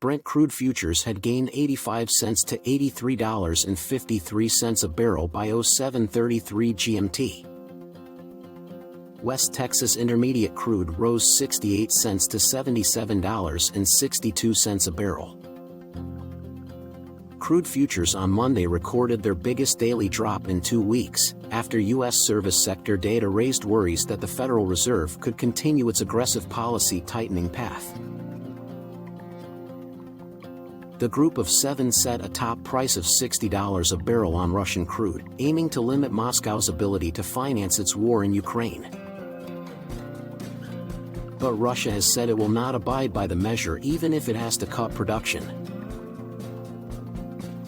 Brent crude futures had gained 85 cents to $83.53 a barrel by 07:33 GMT. West Texas Intermediate crude rose 68 cents to $77.62 a barrel. Crude futures on Monday recorded their biggest daily drop in 2 weeks, after U.S. service sector data raised worries that the Federal Reserve could continue its aggressive policy tightening path. The Group of Seven set a top price of $60 a barrel on Russian crude, aiming to limit Moscow's ability to finance its war in Ukraine. But Russia has said it will not abide by the measure even if it has to cut production.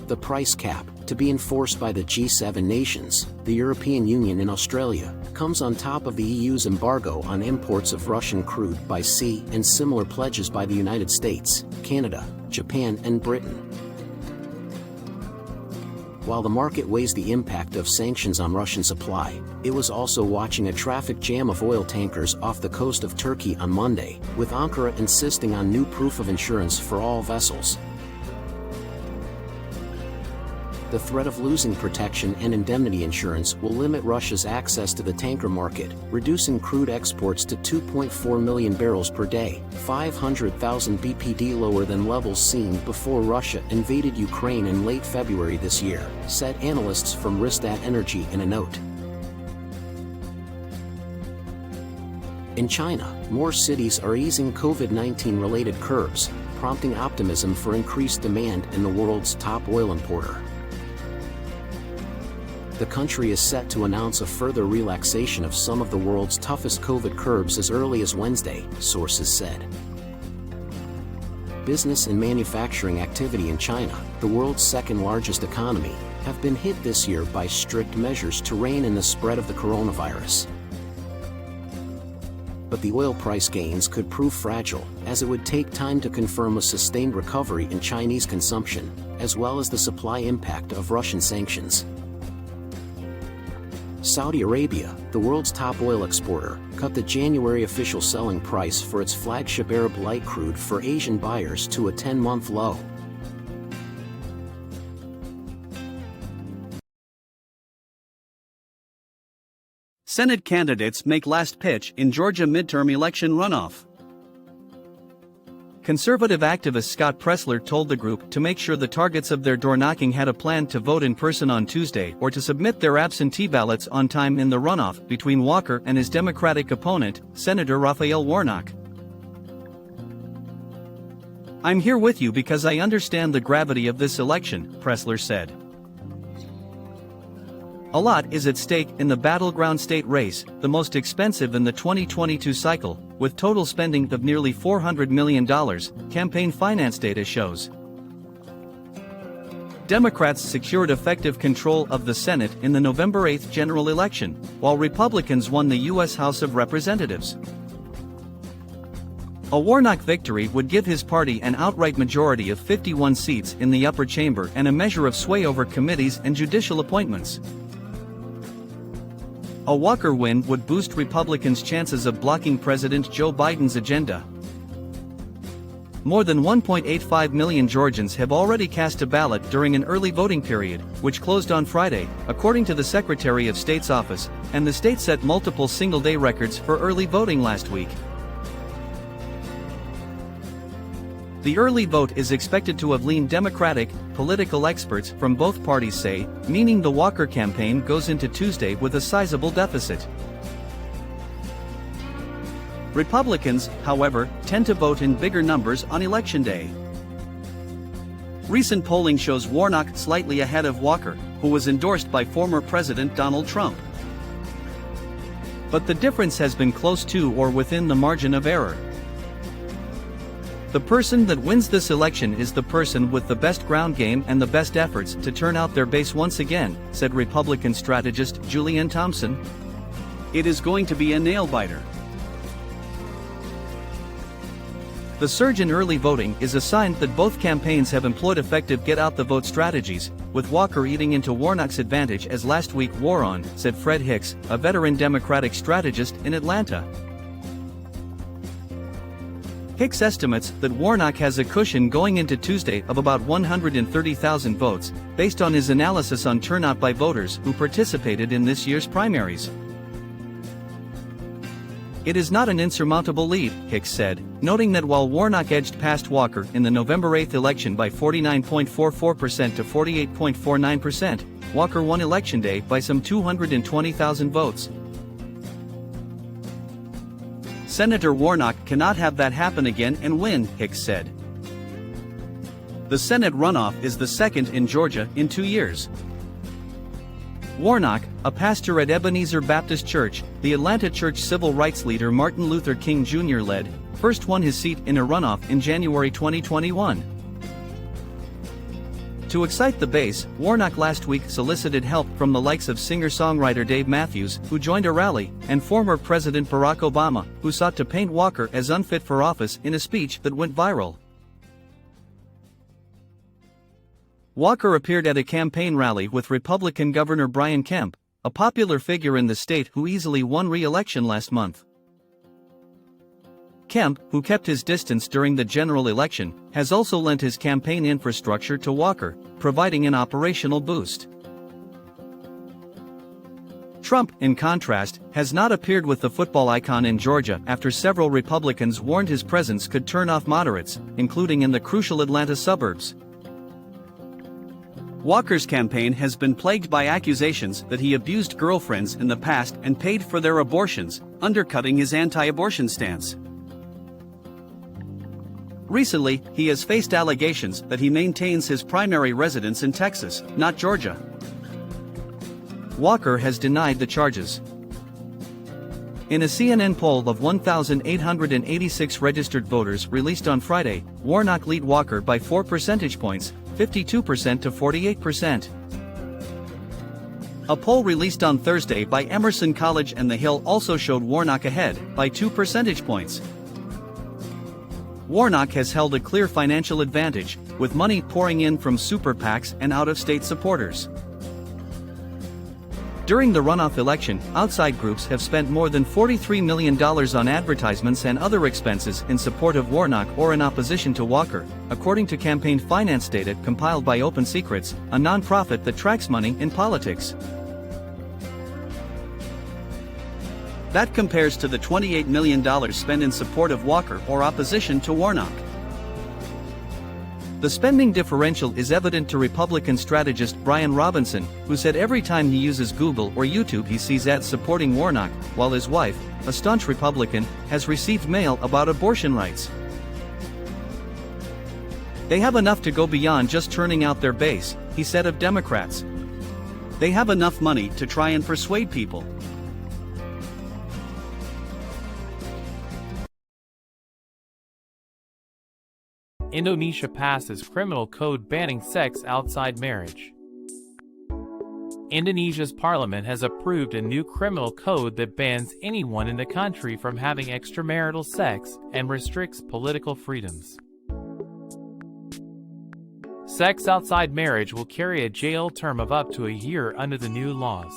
The price cap, to be enforced by the G7 nations, the European Union and Australia, comes on top of the EU's embargo on imports of Russian crude by sea and similar pledges by the United States, Canada, Japan and Britain. While the market weighs the impact of sanctions on Russian supply, it was also watching a traffic jam of oil tankers off the coast of Turkey on Monday, with Ankara insisting on new proof of insurance for all vessels. The threat of losing protection and indemnity insurance will limit Russia's access to the tanker market, reducing crude exports to 2.4 million barrels per day, 500,000 BPD lower than levels seen before Russia invaded Ukraine in late February this year, said analysts from Rystad Energy in a note. In China, more cities are easing COVID-19 related curbs, prompting optimism for increased demand in the world's top oil importer. The country is set to announce a further relaxation of some of the world's toughest COVID curbs as early as Wednesday, sources said. Business and manufacturing activity in China, the world's second-largest economy, have been hit this year by strict measures to rein in the spread of the coronavirus. But the oil price gains could prove fragile, as it would take time to confirm a sustained recovery in Chinese consumption, as well as the supply impact of Russian sanctions. Saudi Arabia, the world's top oil exporter, cut the January official selling price for its flagship Arab light crude for Asian buyers to a 10-month low. Senate candidates make last pitch in Georgia midterm election runoff. Conservative activist Scott Pressler told the group to make sure the targets of their door-knocking had a plan to vote in person on Tuesday or to submit their absentee ballots on time in the runoff between Walker and his Democratic opponent, Senator Raphael Warnock. "I'm here with you because I understand the gravity of this election," Pressler said. "A lot is at stake in the battleground state race, the most expensive in the 2022 cycle, with total spending of nearly $400 million, campaign finance data shows." Democrats secured effective control of the Senate in the November 8 general election, while Republicans won the U.S. House of Representatives. A Warnock victory would give his party an outright majority of 51 seats in the upper chamber and a measure of sway over committees and judicial appointments. A Walker win would boost Republicans' chances of blocking President Joe Biden's agenda. More than 1.85 million Georgians have already cast a ballot during an early voting period, which closed on Friday, according to the Secretary of State's office, and the state set multiple single-day records for early voting last week. The early vote is expected to have leaned Democratic, political experts from both parties say, meaning the Walker campaign goes into Tuesday with a sizable deficit. Republicans, however, tend to vote in bigger numbers on Election Day. Recent polling shows Warnock slightly ahead of Walker, who was endorsed by former President Donald Trump. But the difference has been close to or within the margin of error. The person that wins this election is the person with the best ground game and the best efforts to turn out their base once again, said Republican strategist Julianne Thompson. "It is going to be a nail-biter." The surge in early voting is a sign that both campaigns have employed effective get-out-the-vote strategies, with Walker eating into Warnock's advantage as last week wore on, said Fred Hicks, a veteran Democratic strategist in Atlanta. Hicks estimates that Warnock has a cushion going into Tuesday of about 130,000 votes, based on his analysis on turnout by voters who participated in this year's primaries. It is not an insurmountable lead, Hicks said, noting that while Warnock edged past Walker in the November 8 election by 49.44% to 48.49%, Walker won Election Day by some 220,000 votes. Senator Warnock cannot have that happen again and win, Hicks said. The Senate runoff is the second in Georgia in 2 years. Warnock, a pastor at Ebenezer Baptist Church, the Atlanta church civil rights leader Martin Luther King Jr. led, first won his seat in a runoff in January 2021. To excite the base, Warnock last week solicited help from the likes of singer-songwriter Dave Matthews, who joined a rally, and former President Barack Obama, who sought to paint Walker as unfit for office in a speech that went viral. Walker appeared at a campaign rally with Republican Governor Brian Kemp, a popular figure in the state who easily won re-election last month. Kemp, who kept his distance during the general election, has also lent his campaign infrastructure to Walker, providing an operational boost. Trump, in contrast, has not appeared with the football icon in Georgia after several Republicans warned his presence could turn off moderates, including in the crucial Atlanta suburbs. Walker's campaign has been plagued by accusations that he abused girlfriends in the past and paid for their abortions, undercutting his anti-abortion stance. Recently, he has faced allegations that he maintains his primary residence in Texas, not Georgia. Walker has denied the charges. In a CNN poll of 1,886 registered voters released on Friday, Warnock lead Walker by 4 percentage points, 52% to 48%. A poll released on Thursday by Emerson College and The Hill also showed Warnock ahead, by 2 percentage points. Warnock has held a clear financial advantage, with money pouring in from super PACs and out-of-state supporters. During the runoff election, outside groups have spent more than $43 million on advertisements and other expenses in support of Warnock or in opposition to Walker, according to campaign finance data compiled by Open Secrets, a nonprofit that tracks money in politics. That compares to the $28 million spent in support of Walker or opposition to Warnock. The spending differential is evident to Republican strategist Brian Robinson, who said every time he uses Google or YouTube he sees ads supporting Warnock, while his wife, a staunch Republican, has received mail about abortion rights. They have enough to go beyond just turning out their base, he said of Democrats. They have enough money to try and persuade people. Indonesia passes criminal code banning sex outside marriage. Indonesia's parliament has approved a new criminal code that bans anyone in the country from having extramarital sex and restricts political freedoms. Sex outside marriage will carry a jail term of up to a year under the new laws,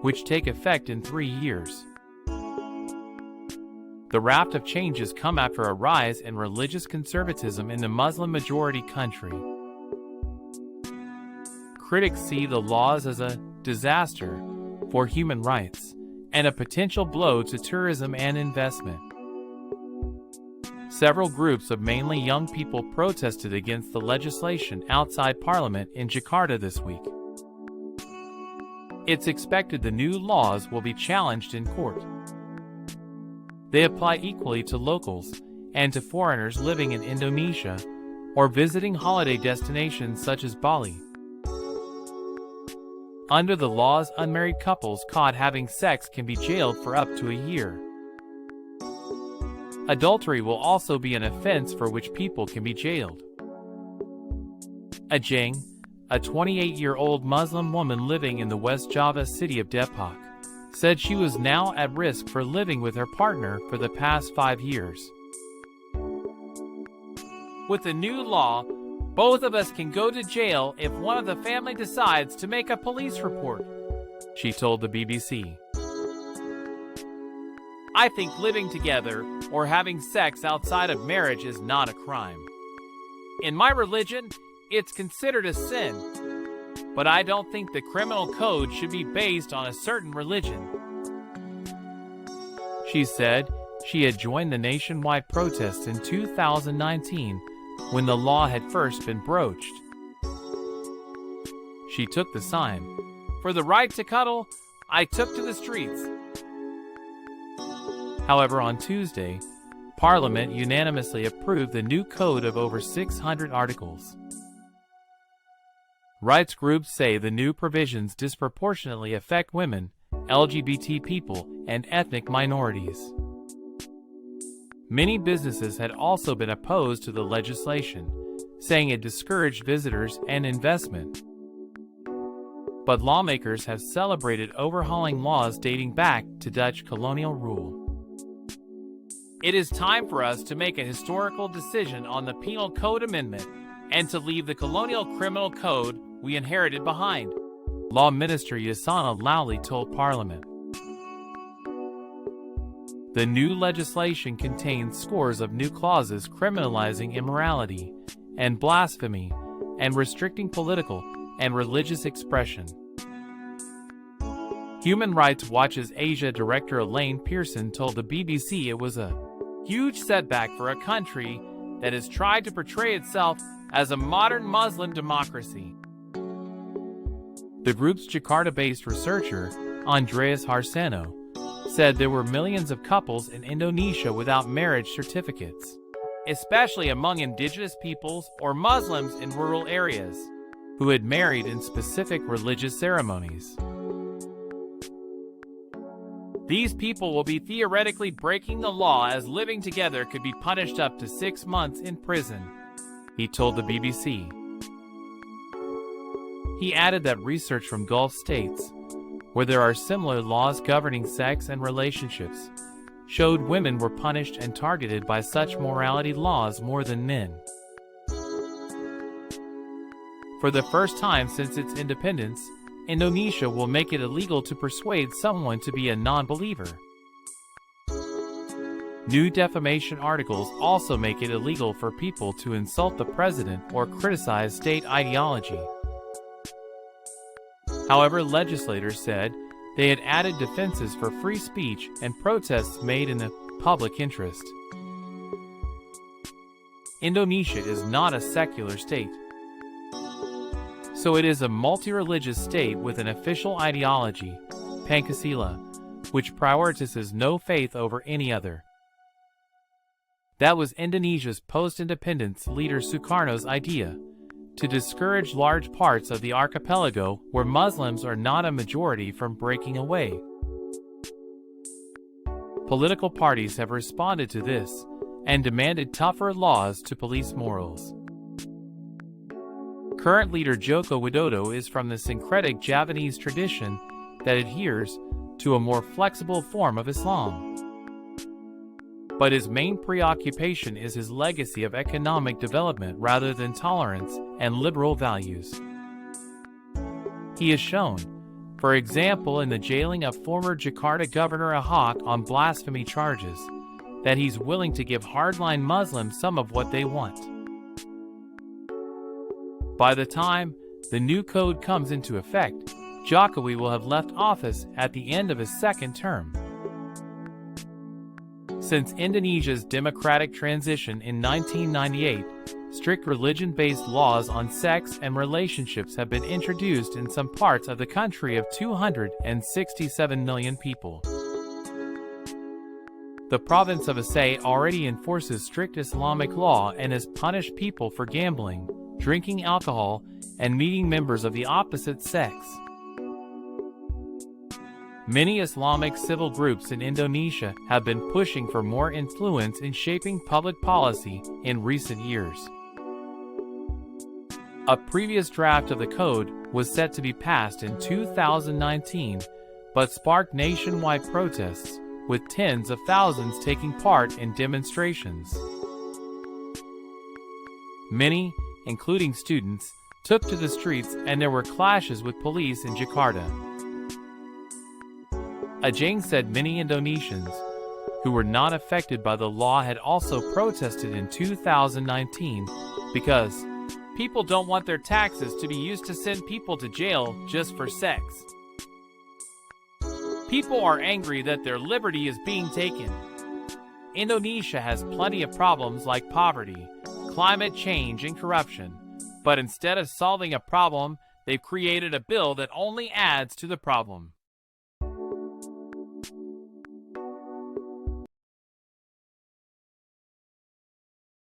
which take effect in 3 years. The raft of changes come after a rise in religious conservatism in the Muslim-majority country. Critics see the laws as a disaster for human rights and a potential blow to tourism and investment. Several groups of mainly young people protested against the legislation outside Parliament in Jakarta this week. It's expected the new laws will be challenged in court. They apply equally to locals and to foreigners living in Indonesia or visiting holiday destinations such as Bali. Under the laws, unmarried couples caught having sex can be jailed for up to a year. Adultery will also be an offense for which people can be jailed. Ajeng, a 28-year-old Muslim woman living in the West Java city of Depok, said she was now at risk for living with her partner for the past 5 years. With the new law, both of us can go to jail if one of the family decides to make a police report, she told the BBC. I think living together or having sex outside of marriage is not a crime. In my religion, it's considered a sin, but I don't think the criminal code should be based on a certain religion. She said she had joined the nationwide protests in 2019 when the law had first been broached. She took the sign, "For the right to cuddle, I took to the streets." However, on Tuesday, Parliament unanimously approved the new code of over 600 articles. Rights groups say the new provisions disproportionately affect women, LGBT people, and ethnic minorities. Many businesses had also been opposed to the legislation, saying it discouraged visitors and investment. But lawmakers have celebrated overhauling laws dating back to Dutch colonial rule. It is time for us to make a historical decision on the Penal Code Amendment and to leave the colonial criminal code we inherited behind, Law Minister Yasona Lawley told Parliament. The new legislation contains scores of new clauses criminalizing immorality and blasphemy and restricting political and religious expression. Human Rights Watch's Asia Director Elaine Pearson told the BBC it was a huge setback for a country that has tried to portray itself as a modern Muslim democracy. The group's Jakarta-based researcher, Andreas Harsano, said there were millions of couples in Indonesia without marriage certificates, especially among indigenous peoples or Muslims in rural areas, who had married in specific religious ceremonies. These people will be theoretically breaking the law, as living together could be punished up to 6 months in prison, he told the BBC. He added that research from Gulf states, where there are similar laws governing sex and relationships, showed women were punished and targeted by such morality laws more than men. For the first time since its independence, Indonesia will make it illegal to persuade someone to be a non-believer. New defamation articles also make it illegal for people to insult the president or criticize state ideology. However, legislators said they had added defenses for free speech and protests made in the public interest. Indonesia is not a secular state, so it is a multi-religious state with an official ideology, Pancasila, which prioritizes no faith over any other. That was Indonesia's post-independence leader Sukarno's idea, to discourage large parts of the archipelago where Muslims are not a majority from breaking away. Political parties have responded to this and demanded tougher laws to police morals. Current leader Joko Widodo is from the syncretic Javanese tradition that adheres to a more flexible form of Islam. But his main preoccupation is his legacy of economic development rather than tolerance and liberal values. He has shown, for example in the jailing of former Jakarta Governor Ahok on blasphemy charges, that he's willing to give hardline Muslims some of what they want. By the time the new code comes into effect, Jokowi will have left office at the end of his second term. Since Indonesia's democratic transition in 1998, strict religion-based laws on sex and relationships have been introduced in some parts of the country of 267 million people. The province of Aceh already enforces strict Islamic law and has punished people for gambling, drinking alcohol, and meeting members of the opposite sex. Many Islamic civil groups in Indonesia have been pushing for more influence in shaping public policy in recent years. A previous draft of the code was set to be passed in 2019, but sparked nationwide protests, with tens of thousands taking part in demonstrations. Many, including students, took to the streets and there were clashes with police in Jakarta. Ajeng said many Indonesians, who were not affected by the law had also protested in 2019 because people don't want their taxes to be used to send people to jail just for sex. People are angry that their liberty is being taken. Indonesia has plenty of problems like poverty, climate change, and corruption, but instead of solving a problem, they've created a bill that only adds to the problem.